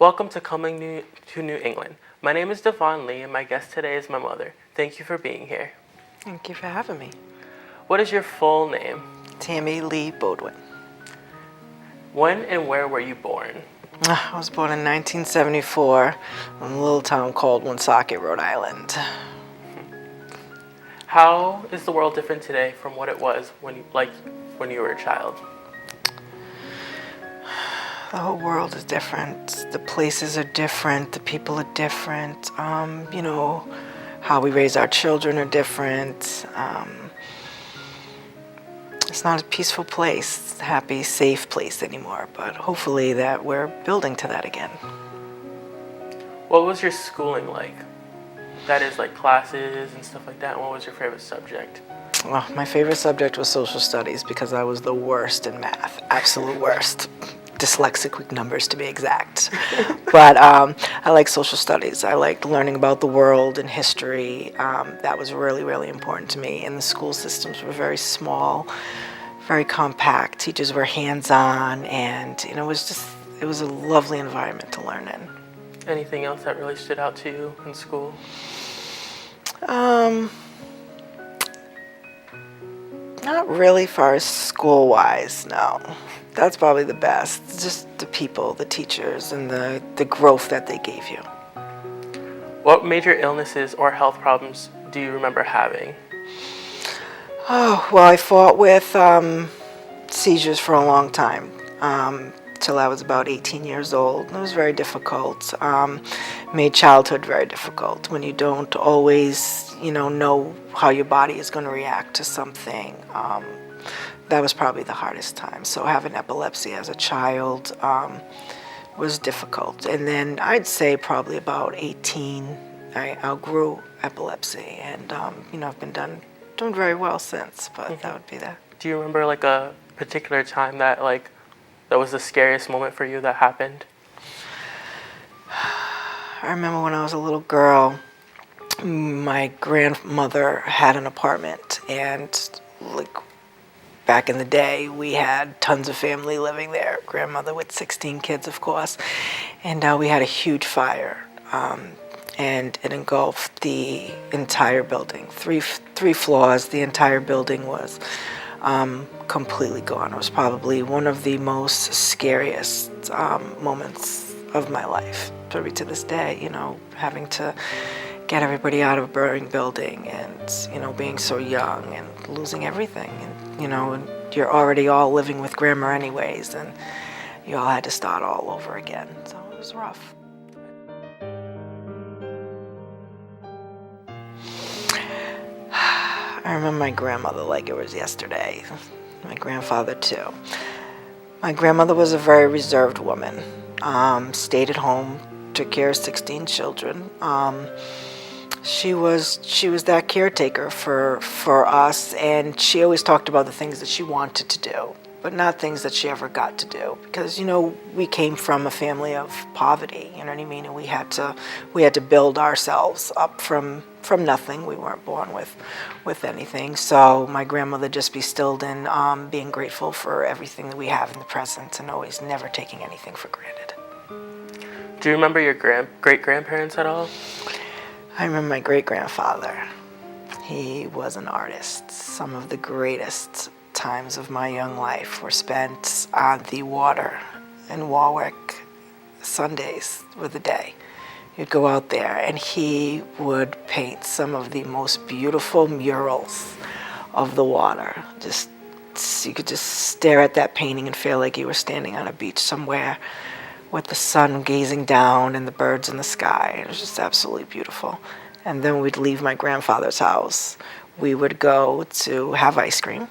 Welcome to to New England. My name is Devon Lee, and my guest today is my mother. Thank you for being here. Thank you for having me. What is your full name? Tammy Lee Bodwin. When and where were you born? I was born in 1974 in a little town called Woonsocket, Rhode Island. How is the world different today from what it was when you were a child? The whole world is different. The places are different. The people are different. How we raise our children are different. It's not a peaceful place, happy, safe place anymore, but hopefully that we're building to that again. What was your schooling like? That is, like classes and stuff like that. And what was your favorite subject? Well, my favorite subject was social studies because I was the worst in math, absolute worst. Dyslexic with numbers to be exact. But I like social studies. I liked learning about the world and history. That was really, really important to me. And the school systems were very small, very compact. Teachers were hands-on, and it was a lovely environment to learn in. Anything else that really stood out to you in school? Not really far as school-wise, no. That's probably the best. Just the people, the teachers, and the growth that they gave you. What major illnesses or health problems do you remember having? Oh, well, I fought with seizures for a long time, till I was about 18 years old. It was very difficult. Made childhood very difficult when you don't always, know how your body is going to react to something. That was probably the hardest time. So having epilepsy as a child was difficult. And then I'd say probably about 18, I outgrew epilepsy. And, I've been doing very well since, but that would be that. Do you remember like a particular time that that was the scariest moment for you that happened? I remember when I was a little girl, my grandmother had an apartment, and back in the day, we had tons of family living there. Grandmother with 16 kids, of course. And we had a huge fire, and it engulfed the entire building. Three floors, the entire building was completely gone. It was probably one of the most scariest moments of my life, probably to this day, having to get everybody out of a burning building and, being so young and losing everything. And you're already all living with grandma anyways, and you all had to start all over again. So it was rough. I remember my grandmother like it was yesterday. My grandfather too. My grandmother was a very reserved woman. Stayed at home, took care of 16 children. She was that caretaker for us, and she always talked about the things that she wanted to do, but not things that she ever got to do, because we came from a family of poverty, you know what I mean, and we had to build ourselves up from nothing. We weren't born with anything. So my grandmother just instilled in being grateful for everything that we have in the present, and always never taking anything for granted. Do you remember your great-grandparents at all? I remember my great-grandfather. He was an artist. Some of the greatest times of my young life were spent on the water in Warwick. Sundays were the day. You'd go out there, and he would paint some of the most beautiful murals of the water. You could just stare at that painting and feel like you were standing on a beach somewhere with the sun gazing down and the birds in the sky. It was just absolutely beautiful. And then we'd leave my grandfather's house. We would go to have ice cream,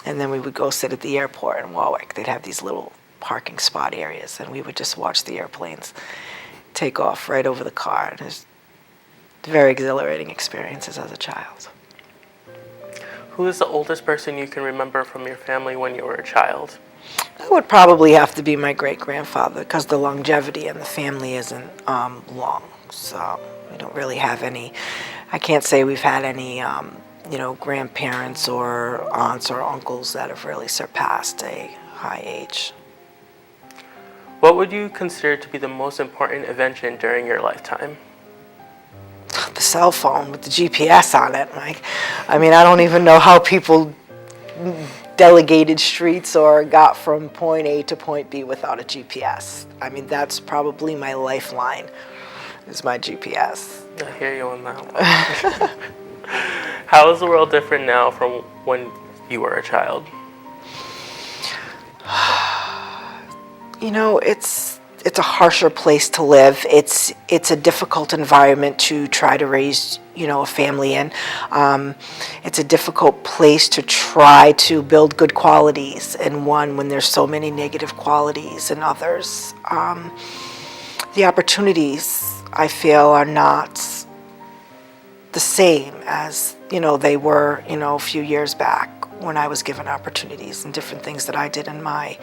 and then we would go sit at the airport in Warwick. They'd have these little parking spot areas, and we would just watch the airplanes take off right over the car. And it was very exhilarating experiences as a child. Who is the oldest person you can remember from your family when you were a child? That would probably have to be my great-grandfather, because the longevity in the family isn't long. So we don't really have any, I can't say we've had any, grandparents or aunts or uncles that have really surpassed a high age. What would you consider to be the most important invention during your lifetime? The cell phone with the GPS on it. Like, I mean, I don't even know how people delegated streets or got from point A to point B without a GPS. I mean, that's probably my lifeline, is my GPS. I hear you on that one. How is the world different now from when you were a child? You know, it's a harsher place to live. It's a difficult environment to try to raise, a family in. It's a difficult place to try to build good qualities in one when there's so many negative qualities in others. The opportunities, I feel, are not the same as, they were, a few years back when I was given opportunities and different things that I did in my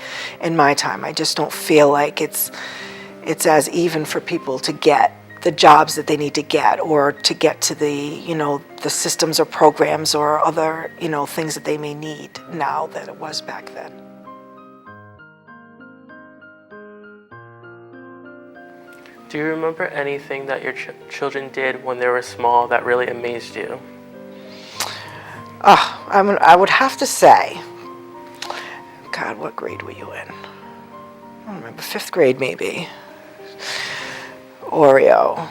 time. I just don't feel like it's as even for people to get the jobs that they need to get, or to get to the systems or programs or other, things that they may need now than it was back then. Do you remember anything that your children did when they were small that really amazed you? I would have to say, God, what grade were you in? I don't remember, 5th grade maybe. Oreo.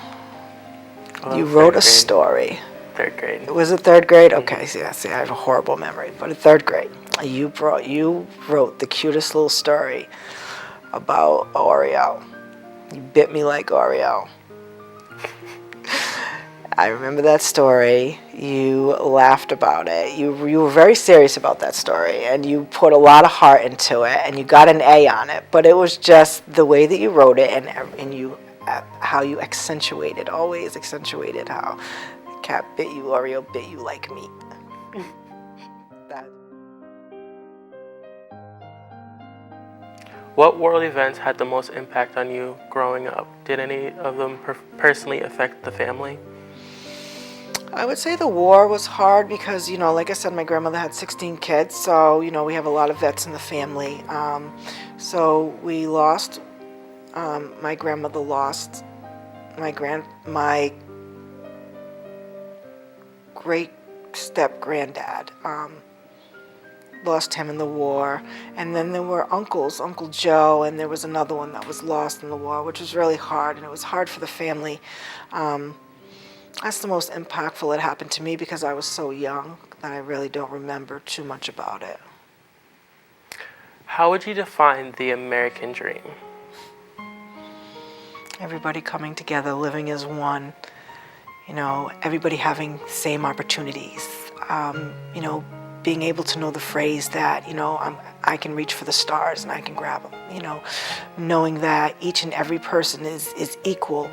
You wrote a story. 3rd grade. Was it 3rd grade? Okay, see, I have a horrible memory. But in 3rd grade, you wrote the cutest little story about Oreo. You bit me like Oreo. I remember that story. You laughed about it. You were very serious about that story, and you put a lot of heart into it, and you got an A on it. But it was just the way that you wrote it, and you how you always accentuated how the cat bit you, Oreo bit you like meat. That. What world events had the most impact on you growing up? Did any of them personally affect the family? I would say the war was hard because, like I said, my grandmother had 16 kids, so, we have a lot of vets in the family. So we lost, my grandmother lost my great step-granddad. Lost him in the war. And then there were uncles, Uncle Joe, and there was another one that was lost in the war, which was really hard, and it was hard for the family. That's the most impactful that happened to me because I was so young that I really don't remember too much about it. How would you define the American dream? Everybody coming together, living as one, everybody having the same opportunities, being able to know the phrase that, I can reach for the stars and I can grab them, knowing that each and every person is equal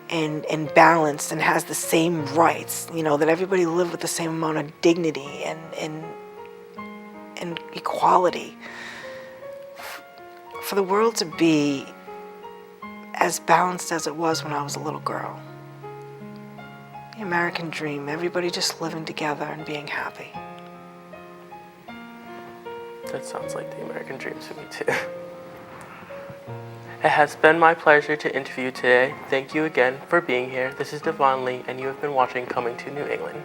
and balanced and has the same rights, that everybody live with the same amount of dignity and equality. For the world to be as balanced as it was when I was a little girl. The American dream, everybody just living together and being happy. That sounds like the American dream to me too. It has been my pleasure to interview you today. Thank you again for being here. This is Devon Lee, and you have been watching Coming to New England.